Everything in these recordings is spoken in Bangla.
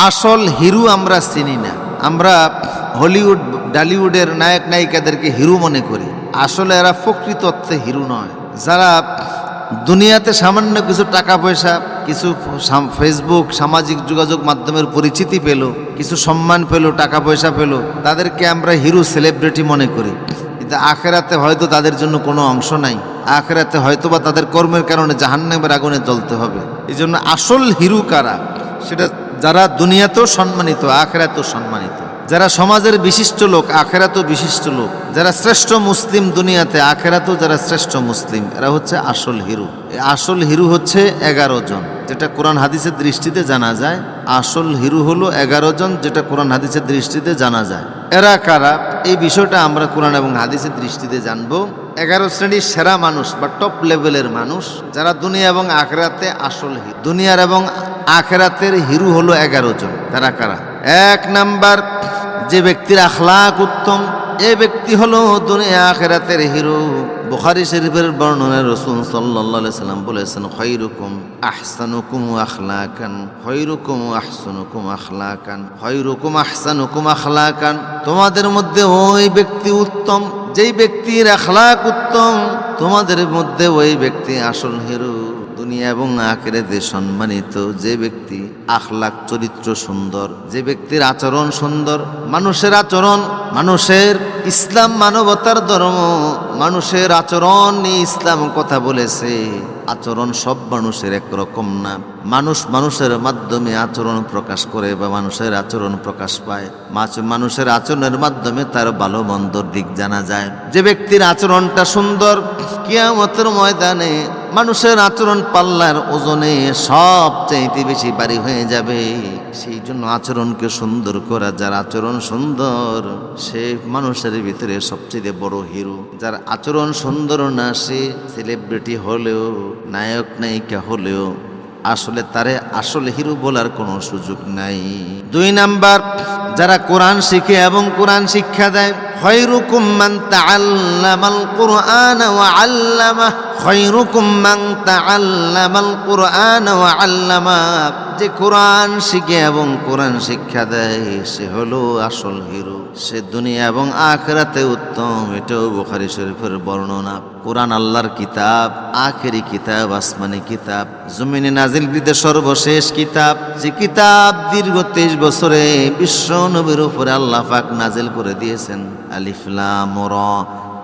আসল হিরো আমরা চিনি না। আমরা হলিউড ডালিউডের নায়ক নায়িকাদেরকে হিরো মনে করি, আসলে এরা প্রকৃত অর্থে হিরো নয়। যারা দুনিয়াতে সামান্য কিছু টাকা পয়সা, কিছু ফেসবুক সামাজিক যোগাযোগ মাধ্যমের পরিচিতি পেল, কিছু সম্মান পেল, টাকা পয়সা পেল, তাদেরকে আমরা হিরো সেলিব্রিটি মনে করি। কিন্তু আখেরাতে হয়তো তাদের জন্য কোনো অংশ নাই, আখেরাতে হয়তো বা তাদের কর্মের কারণে জাহান্নামের আগুনে জ্বলতে হবে। এই জন্য আসল হিরো কারা, সেটা যারা দুনিয়াতেও সম্মানিত, আখেরাতেও সম্মানিত, যারা সমাজের বিশিষ্ট লোক, আখেরাতেও বিশিষ্ট লোক, যারা শ্রেষ্ঠ মুসলিম দুনিয়াতে, আখেরাতেও যারা শ্রেষ্ঠ মুসলিম, এরা হচ্ছে আসল হিরো। আসল হিরো হচ্ছে 11 জন, যেটা কোরআন হাদিসের দৃষ্টিতে জানা যায়। আসল হিরো হলো 11 জন, যেটা কোরআন হাদিসের দৃষ্টিতে জানা যায়। এরা কারা, এই বিষয়টা আমরা কোরআন এবং হাদিসের দৃষ্টিতে জানবো। 11 শ্রেণীর সেরা মানুষ বা টপ লেভেলের মানুষ, যারা দুনিয়া এবং আখেরাতে আসল হিরো। দুনিয়ার এবং আখেরাতের হিরো হলো 11 জন। তারা কারা? 1 নাম্বার, যে ব্যক্তির আখলাক উত্তম, এই ব্যক্তি হলো দুনিয়া আখেরাতের হিরো। বুখারী শরীফের বর্ণনায় রাসূল সাল্লাল্লাহু আলাইহি সাল্লাম বলেছেন, খায়রুকুম আহসানুকুম আখলাকান, খায়রুকুম আহসানুকুম আখলাকান, খায়রুকুম আহসানুকুম আখলাকান। তোমাদের মধ্যে ওই ব্যক্তি উত্তম যেই ব্যক্তির আখলাক উত্তম, তোমাদের মধ্যে ওই ব্যক্তি আসল হিরো। দুনিয়া এবং আখিরাতে সম্মানিত যে ব্যক্তি আখলাক চরিত্র সুন্দর, যে ব্যক্তির আচরণ সুন্দর, মানুষের আচরণ, মানুষের ইসলাম মানবতার ধর্ম, মানুষের আচরণ নিয়ে ইসলাম কথা বলেছে। আচরণ সব মানুষের একরকম না। মানুষ মানুষের মাধ্যমে আচরণ প্রকাশ করে বা মানুষের আচরণ প্রকাশ পায়। মানুষের আচরণের মাধ্যমে তার ভালো মন্দর দিক জানা যায়। যে ব্যক্তির আচরণটা সুন্দর, কিয়ামতের ময়দানে মানুষের আচরণ পাল্লার ওজনে সবচেয়ে বেশি ভারী হয়ে যাবে। সেই জন্য আচরণকে সুন্দর করা, যার আচরণ সুন্দর সে মানুষের ভিতরে সবচেয়ে বড় হিরো। যার আচরণ সুন্দর না, সে সেলিব্রিটি হলেও, নায়ক নায়িকা হলেও আসলে তারে আসলে হিরো বলার কোনো সুযোগ নাই। 2 নাম্বার, যারা কোরআন শিখে এবং কোরআন শিক্ষা দেয়। খায়রুকুম মান তাআল্লামাল কুরআন ওয়া আল্লামাহ, খায়রুকুম মান তাআল্লামাল কুরআন ওয়া আল্লামাহ। যে কোরআন শিখে এবং কোরআন শিক্ষা দেয়, সে হলো আসল হিরো। সে দুনিয়া এবং আখিরাতে উত্তম। এটাও বুখারী শরীফের বর্ণনা। কোরআন আল্লাহর কিতাব, আখেরি কিতাব, আসমানি কিতাব, জমিনে নাজিলকৃত সর্বশেষ কিতাব। যে কিতাব দীর্ঘ 23 বছরে বিশ্ব নবীর উপরে আল্লাহ পাক নাজিল করে দিয়েছেন। আলিফ লাম রা,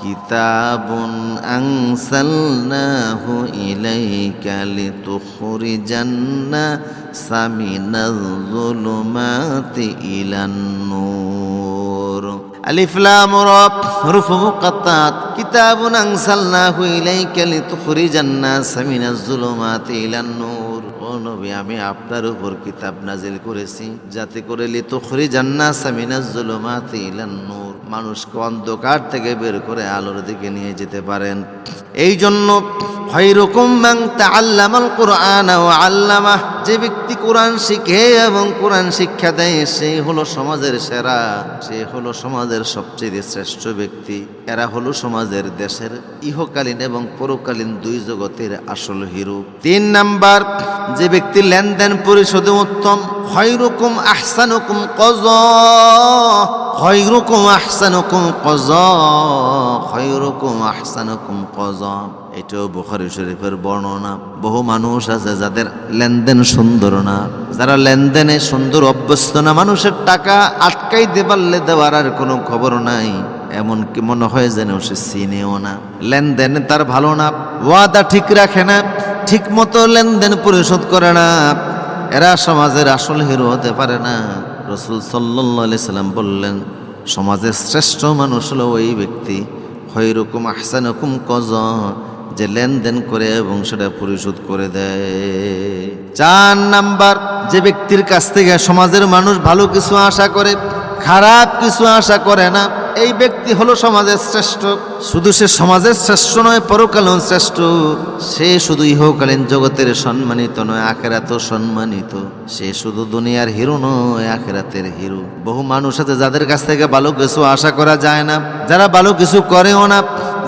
কিতাবুন আনসালনাহু ইলাইকা লিতুখরিজান নাসা মিনাজ যুলুমাতি ইলান নূর। আলিফ লাম রা হুরুফ মুকাত্তাত, কিতাবুন আনসালনাহু ইলাইকা লিতুখরিজান নাসা মিনাজ যুলুমাতি ইলান নূর। ও নবী, আমি আপনার উপর কিতাব নাজিল করেছি যাতে করে লিতুখরিজান নাসা মিনাজ যুলুমাতি ইলান নূর, মানুষকে অন্ধকার থেকে বের করে আলোর দিকে নিয়ে যেতে পারেন। এই জন্য খায়রুকুম মান তাআল্লামাল কুরআন ওয়া আল্লামাহ, যে ব্যক্তি কোরআন শিখে এবং কোরআন শিক্ষা দেয়, সে হলো সমাজের সেরা, সে হলো সমাজের সবচেয়ে শ্রেষ্ঠ ব্যক্তি। এরা হলো সমাজের, দেশের ইহকালীন এবং পরকালীন 2 জগতের আসল হিরো। 3 নাম্বার, যে ব্যক্তি লেনদেন পরিশোধে উত্তম। খায়রুকুম আহসানুকুম কযা, খায়রুকুম আহসানুকুম কযা, খায়রুকুম আহসানুকুম কযা। এটাও বুখারী শরীফের বর্ণনা। বহু মানুষ আছে যাদের লেনদেন সুন্দর না, যারা লেনদেনে সুন্দর অভ্যস্ত না, মানুষের টাকা আটকাই পারলে দেওয়ার আর কোনো খবর নাই, এমনকি মনে হয় যেন সে চিনেও না। লেনদেনে তার ভালো না, ওয়াদা ঠিক রাখে না, ঠিক মতো লেনদেন পরিশোধ করে না, এরা সমাজের আসল হিরো হতে পারে না। রাসূল সাল্লাল্লাহু আলাইহি সাল্লাম বললেন, সমাজের শ্রেষ্ঠ মানুষ হলো ওই ব্যক্তি খায়রুকুম আহসানুকুম কযা, যে লেনদেন করে এবং সেটা পরিশোধ করে দেয়। 4 নাম্বার, যে ব্যক্তির কাছ থেকে সমাজের মানুষ ভালো কিছু আশা করে, খারাপ কিছু আশা করে না, এই ব্যক্তি হলো সমাজের শ্রেষ্ঠ। শুধু সে সমাজের শ্রেষ্ঠ নয়, পরকালীন শ্রেষ্ঠ। সে শুধু ইহকালীন জগতের সম্মানিত নয়, আখিরাতেও সম্মানিত। সে শুধু দুনিয়ার হিরো নয়, আখিরাতের হিরো। বহু মানুষ আছে যাদের কাছ থেকে ভালো কিছু আশা করা যায় না, যারা ভালো কিছু করেও না,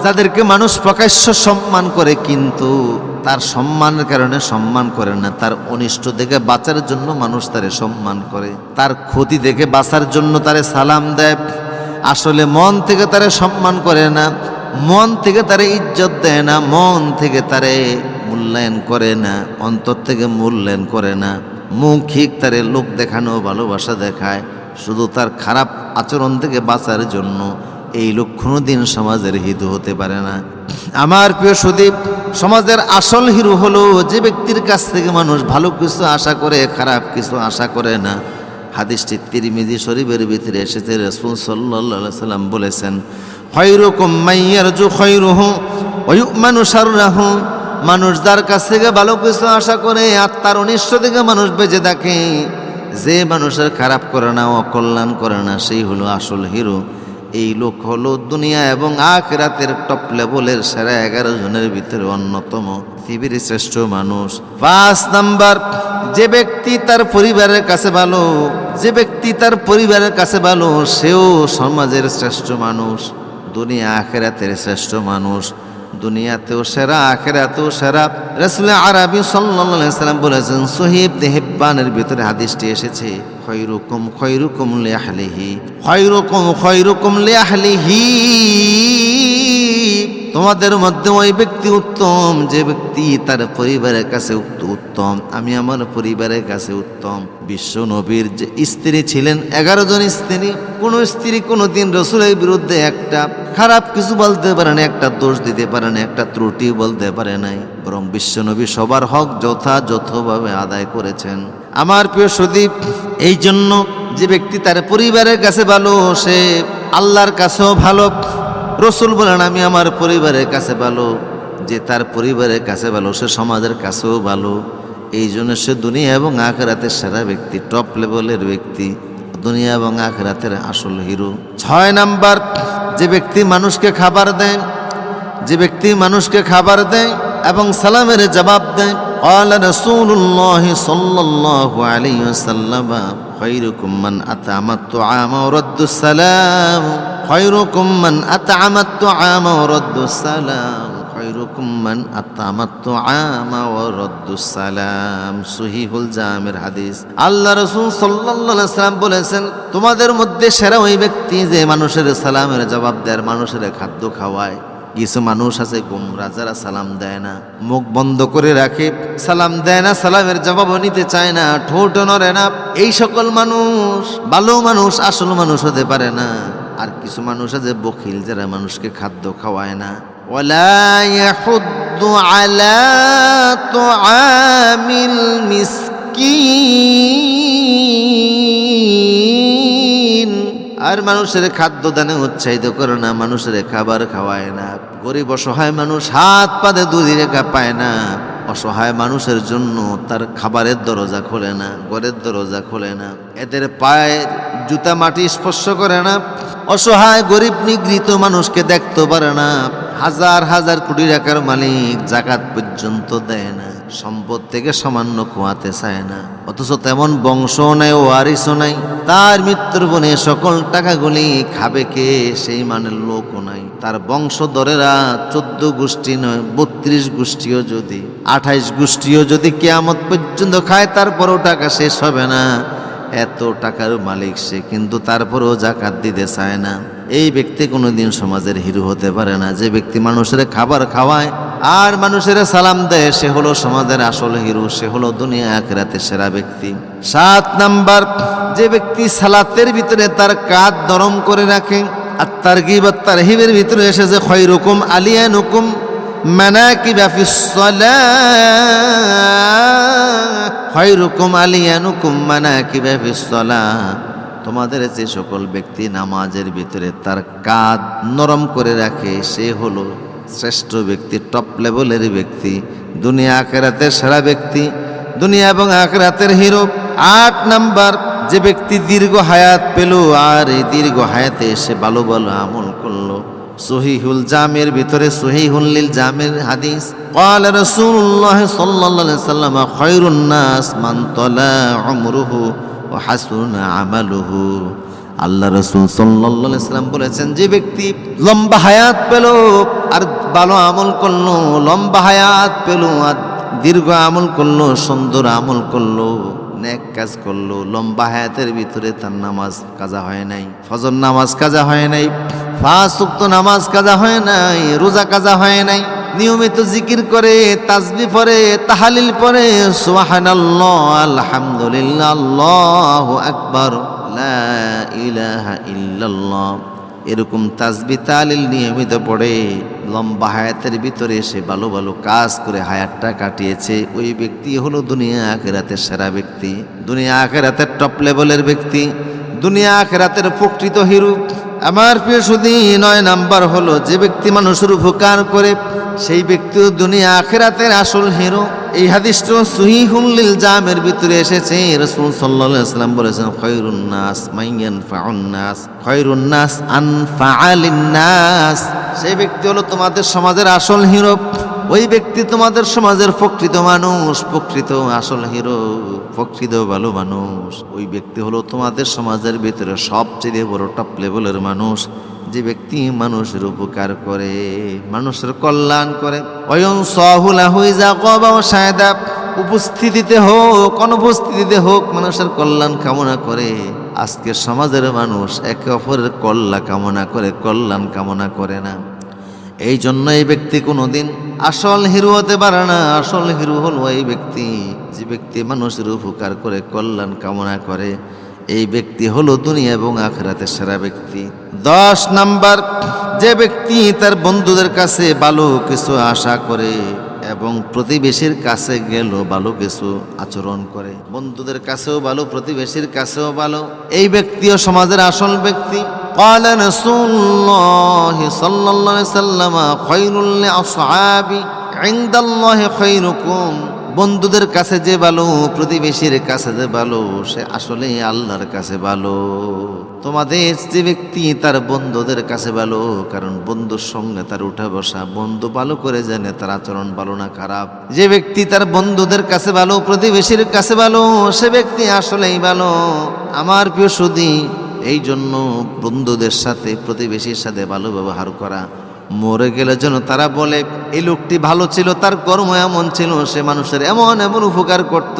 যাদেরকে মানুষ প্রকাশ্য সম্মান করে কিন্তু তার সম্মানের কারণে সম্মান করে না, তার অনিষ্ট থেকে বাঁচার জন্য মানুষ তারে সম্মান করে, তার ক্ষতি থেকে বাঁচার জন্য তারে সালাম দেয়। আসলে মন থেকে তারে সম্মান করে না, মন থেকে তারে ইজ্জত দেয় না, মন থেকে তারে মূল্যায়ন করে না, অন্তর থেকে মূল্যায়ন করে না। মৌখিক তারে লোক দেখানো ভালোবাসা দেখায়, শুধু তার খারাপ আচরণ থেকে বাঁচার জন্য। এই লোক কোনোদিন সমাজের হিরো হতে পারে না। আমার প্রিয় সুদীপ, সমাজের আসল হিরো হলো যে ব্যক্তির কাছ থেকে মানুষ ভালো কিছু আশা করে, খারাপ কিছু আশা করে না। হাদিসটি তিরমিজি শরীফের ভিতরে এসেছে। রাসূল সাল্লাল্লাহু আলাইহি সাল্লাম বলেছেন, খায়রুকুম মাইয়ারজু খায়রুহু ওয়া ইউমানু শাররাহু। মানুষ যার কাছ থেকে ভালো কিছু আশা করে আর তার অনিষ্ট থেকে মানুষ বেঁচে থাকে, যে মানুষের খারাপ করে না, অকল্যাণ করে না, সেই হলো আসল হিরো। এই লোক হলো দুনিয়া এবং আখিরাতের টপ লেভেলের সেরা 11 জনের ভিতরে অন্যতম, পৃথিবীর শ্রেষ্ঠ মানুষ। 5 নাম্বার, যে ব্যক্তি তার পরিবারের কাছে ভালো, যে ব্যক্তি তার পরিবারের কাছে ভালো, সেও সমাজের শ্রেষ্ঠ মানুষ, দুনিয়া আখিরাতের শ্রেষ্ঠ মানুষ। দুনিয়াতেও সেরা, আখিরাতেও সেরা। রাসূল আরবি সাল্লাল্লাহু আলাইহি সাল্লাম বলেছেন, সহিহ ইবনে হিব্বানের ভিতরে হাদিসটি এসেছে, খায়রুকুম খায়রুকুম লিআহলিহি, খায়রুকুম খায়রুকুম লিআহলিহি। তোমাদের মধ্যে ওই ব্যক্তি উত্তম যে ব্যক্তি তার পরিবারের কাছে উত্তম। আমি আমার পরিবারের কাছে উত্তম। বিশ্ব নবীর যে স্ত্রী ছিলেন 11 জন স্ত্রী, কোন স্ত্রী কোনোদিন রাসূলের বিরুদ্ধে একটা খারাপ কিছু বলতে পারে না, একটা দোষ দিতে পারে না, একটা ত্রুটি বলতে পারে নাই, বরং বিশ্ব নবী সবার হক যথাযথভাবে আদায় করেছেন। আমার প্রিয় সুদীপ, এই জন্য যে ব্যক্তি তার পরিবারের কাছে ভালো, সে আল্লাহর কাছেও ভালো। রাসূল বলেন, আমি আমার পরিবারের কাছে ভালো। যে তার পরিবারের কাছে ভালো, সে সমাজের কাছেও ভালো। এই জন্য সে দুনিয়া এবং আখিরাতের সেরা ব্যক্তি, টপ লেভেলের ব্যক্তি, দুনিয়া এবং আখিরাতের আসল হিরো। 6 নাম্বার, যে ব্যক্তি মানুষকে খাবার দেয়, যে ব্যক্তি মানুষকে খাবার দেয় এবং সালামের জবাব দেয়। قال رسول الله صلى الله عليه وسلم خيركم من أطعم الطعام ورد السلام، خيركم من أطعم الطعام ورد السلام، خيركم من أطعم الطعام ورد السلام। সহিহুল জামির হাদিস। আল্লাহ রাসূল সাল্লাল্লাহু আলাইহি ওয়াসাল্লাম বলেছেন, তোমাদের মধ্যে সেরা ওই ব্যক্তি যে মানুষের সালামের জবাব দেয়, মানুষের খাদ্য খাওয়ায়। কিছু মানুষ আছে গোমরা, যারা সালাম দেয় না, মুখ বন্ধ করে রাখে, সালাম দেয় না, সালামের জবাবও নিতে চায় না, ঠোঁট নড়ে না। এই সকল মানুষ ভালো মানুষ, আসল মানুষ হতে পারে না। আর কিছু মানুষ আছে বখিল, যারা মানুষকে খাদ্য খাওয়ায় না। ওয়ালা ইয়াহুদ্দু আলা তুআমিল মিসকিন, আর মানুষের খাদ্য দানে উৎসাহিত করে না, মানুষের খাবার খাওয়ায় না। গরিব অসহায় মানুষ হাত পাতে দুধ রেখা পায় না, অসহায় মানুষের জন্য তার খাবারের দরজা খোলে না, ঘরের দরজা খোলে না, এদের পায়ের জুতা মাটি স্পর্শ করে না। অসহায় গরিব নিগৃহীত মানুষকে দেখতে পারে না। হাজার হাজার কোটি টাকার মালিক জাকাত পর্যন্ত দেয় না, সম্পদ থেকে সামান্য খোয়াতে চায় না। অথচ তেমন বংশও নাই, ওয়ারিসও নাই, তার মৃত্যুর বনে সকল টাকাগুলি খাবে কে, সেই মানের লোকও নাই। তার বংশধরেরা 14 গোষ্ঠী নয়, 32 গোষ্ঠীও যদি, 28 গোষ্ঠীও যদি কিয়ামত পর্যন্ত খায়, তারপরও টাকা শেষ হবে না। এত টাকার মালিক সে, কিন্তু তারপরেও জাকাত দিতে চায় না। এই ব্যক্তি কোনোদিন সমাজের হিরো হতে পারে না। যে ব্যক্তি মানুষের খাবার খাওয়ায় আর মানুষের সালাম দেয়, সে হলো সমাজের আসল হিরো, সে হলো দুনিয়া আখিরাতের সেরা ব্যক্তি। 7 নাম্বার, যে ব্যক্তি সালাতের ভিতরে তার কাঁধ নরম করে রাখে। আর তারগিব আর তারহিবের ভিতরে এসেছে, খায়রুকুম আলিয়ানুকুম মানাকিবা ফিস সালাহ, খায়রুকুম আলিয়ানুকুম মানাকিবা ফিস সালাহ। তোমাদের যে সকল ব্যক্তি নামাজের ভিতরে তার কাঁধ নরম করে রাখে, সে হলো শ্রেষ্ঠ ব্যক্তি, টপ লেভেলের ব্যক্তি, দুনিয়া আখিরাতের সেরা ব্যক্তি, দুনিয়া এবং আখিরাতের হিরো। 8 নাম্বার, যে ব্যক্তি দীর্ঘ হায়াত পেল আর এই দীর্ঘ হায়াতে সে ভালো ভালো আমল করলো। সহিহুল জামের ভিতরে সহিহুল লিল জামের হাদিস, قال رسول الله صلى الله عليه وسلم خير الناس من طال عمره وحسن عمله। আল্লাহ রাসূল সাল্লাল্লাহু আলাইহি সাল্লাম বলেছেন, যে ব্যক্তি লম্বা হায়াত পেল আর ভালো আমল করলো, লম্বা হায়াত পেল আর দীর্ঘ আমল করলো, সুন্দর আমল করলো, নেক কাজ করলো, লম্বা হায়াতের ভিতরে তার নামাজ কাজা হয় নাই, ফজর নামাজ কাজা হয় নাই, 5 ওয়াক্ত নামাজ কাজা হয় নাই, রোজা কাজা হয় নাই, নিয়মিত জিকির করে, তাসবিহ পড়ে, তাহলিল পড়ে, সুবহানাল্লাহ, আলহামদুলিল্লাহ, আল্লাহু আকবার, লা ইলাহা ইল্লাল্লাহ, এরকম তাসবিহ তাহলিল নিয়মিত পড়ে, লম্বা হায়াতের ভিতরে সে ভালো ভালো কাজ করে হায়াতটা কাটিয়েছে, ওই ব্যক্তি হলো দুনিয়া আখিরাতের সেরা ব্যক্তি, দুনিয়া আখিরাতের টপ লেভেলের ব্যক্তি, দুনিয়া আখিরাতের প্রকৃত হিরো। আমার প্রিয় সুধী, 9 নাম্বার হলো যে ব্যক্তি মানুষের উপকার করে সেই ব্যক্তিও দুনিয়া আখিরাতের আসল হিরো। এই হাদিসটা সহিহুল লিল জামের ভিতরে এসেছে। রাসূল সাল্লাল্লাহু আলাইহি ওয়াসাল্লাম বলেছেন, খায়রুন নাস মাইয়ানফাউন নাস, খায়রুন নাস আনফাআলিন নাস। সেই ব্যক্তি হলো তোমাদের সমাজের আসল হিরো। ওই ব্যক্তি তোমাদের সমাজের প্রকৃত মানুষ, প্রকৃত আসল হিরো, প্রকৃত ভালো মানুষ। ওই ব্যক্তি হলো তোমাদের সমাজের ভিতরে সবচেয়ে বড় টপ লেভেলের মানুষ, যে ব্যক্তি মানুষের উপকার করে, মানুষের কল্যাণ করে। অয়ন সাহুলা হুইজা কবা ও সায়দা, উপস্থিতিতে হোক অনুপস্থিতিতে হোক মানুষের কল্যাণ কামনা করে। আজকে সমাজের মানুষ একে অপরের কল্যাণ কামনা করে, কল্যাণ কামনা করে না। এই জন্য এই ব্যক্তি কোনোদিন আসল হিরো হতে পারে না। আসল হিরো হলো এই ব্যক্তি, যে ব্যক্তি মানুষের উপকার করে, কল্যাণ কামনা করে। এই ব্যক্তি হলো দুনিয়া এবং আখিরাতের সেরা ব্যক্তি। 10 নাম্বার, যে ব্যক্তি তার বন্ধুদের কাছে ভালো কিছু আশা করে এবং প্রতিবেশীর কাছে গেল ভালো কিছু আচরণ করে, বন্ধুদের কাছেও ভালো, প্রতিবেশীর কাছেও ভালো, এই ব্যক্তিও সমাজের আসল ব্যক্তি। قال رسول الله صلى الله عليه وسلم خير لأصحابي عند الله خيركم। বন্ধুদের কাছে যে ভালো, প্রতিবেশীর কাছে যে ভালো, সে আসলে আল্লাহর কাছে ভালো। তোমাদের যে ব্যক্তি তার বন্ধুদের কাছে ভালো, কারণ বন্ধুর সঙ্গে তার উঠা বসা, বন্ধু ভালো করে জানে তার আচরণ ভালো না খারাপ। যে ব্যক্তি তার বন্ধুদের কাছে ভালো, প্রতিবেশীর কাছে ভালো, সে ব্যক্তি আসলেই ভালো। আমার প্রিয় সুধী, এই জন্য বন্ধুদের সাথে, প্রতিবেশীর সাথে ভালো ব্যবহার করা। মরে গেলে যেন তারা বলে এই লোকটি ভালো ছিল, তার কর্ম এমন ছিল, সে মানুষের এমন এমন উপকার করত।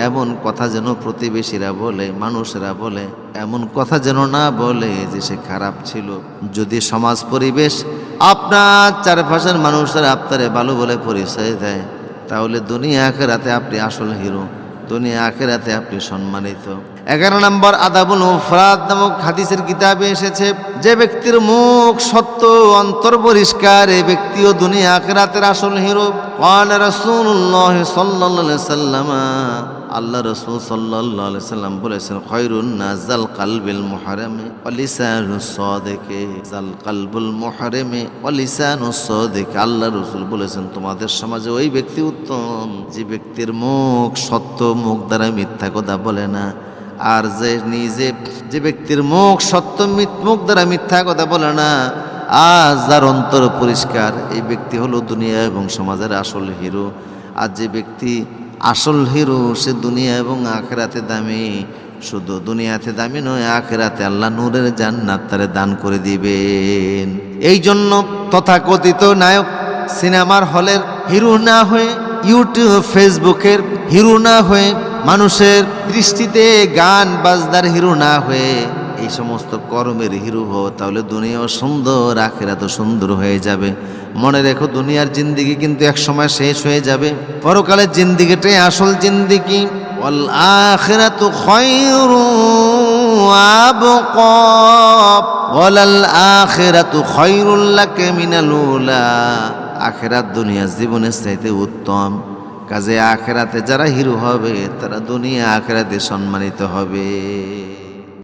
এমন কথা যেন প্রতিবেশীরা বলে, মানুষেরা বলে, এমন কথা যেন না বলে যে সে খারাপ ছিল। যদি সমাজ পরিবেশ, আপনার চারপাশের মানুষেরা আপনারে ভালো বলে পরিচয় দেয়, তাহলে দুনিয়া আখিরাতে আপনি আসল হিরো, দুনিয়া আখিরাতে আপনি সম্মানিত। 11 নম্বর, আদাবুল মুফরাদ নামক হাদিসের কিতাবে এসেছে, যে ব্যক্তির মুখ সত্য, অন্তর পরিষ্কার, এই ব্যক্তিও দুনিয়া আখিরাতের আসল হিরো। ক্বালা রাসূলুল্লাহ সাল্লাল্লাহু আলাইহি ওয়াসাল্লাম, আল্লাহ রাসূল সাল্লাল্লাহু আলাইহি ওয়াসাল্লাম বলেছেন, খায়রুন নাস যাল কালবিল মুহরামি ওয়া লিসানুস সাদিকি, যাল কালবুল মুহরামি ওয়া লিসানুস সাদিকি। আল্লাহ রাসূল বলেছেন, তোমাদের সমাজে ওই ব্যক্তি উত্তম যে ব্যক্তির মুখ সত্য, মুখ দ্বারা মিথ্যা কথা বলে না। আর যে ব্যক্তির মুখ সত্য, মুখ দ্বারা মিথ্যা কথা বলে না, আর যার অন্তর পরিষ্কার, এই ব্যক্তি হলো দুনিয়া এবং সমাজের আসল হিরো। আর যে ব্যক্তি আসল হিরো, সে দুনিয়া এবং আখিরাতে দামি। শুধু দুনিয়াতে দামি নয়, আখিরাতে আল্লাহ নূরের জান্নাত তারে দান করে দিবেন। এই জন্য তথাকথিত নায়ক সিনেমার হলের হিরো না হয়ে, ইউটিউব ফেসবুকের হিরো না হয়ে, মানুষের দৃষ্টিতে গান বাজনার হিরো না হয়ে এই সমস্ত কর্মের হিরো হও, তাহলে দুনিয়াও সুন্দর, আখিরাতও সুন্দর হয়ে যাবে। মনে রেখো, দুনিয়ার জিন্দিগি কিন্তু এক সময় শেষ হয়ে যাবে, পরকালের জিন্দিগিটাই আসল জিন্দিগি। ওয়াল আখিরাতু খায়রু ওয়া আবকা ওয়ালাল আখিরাতু খায়রুল লাকা মিনাল উলা। আখিরাত দুনিয়ার জীবনের চাইতে উত্তম। কাজে আখিরাতে যারা হিরো হবে, তারা দুনিয়া আখিরাতে সম্মানিত হবে।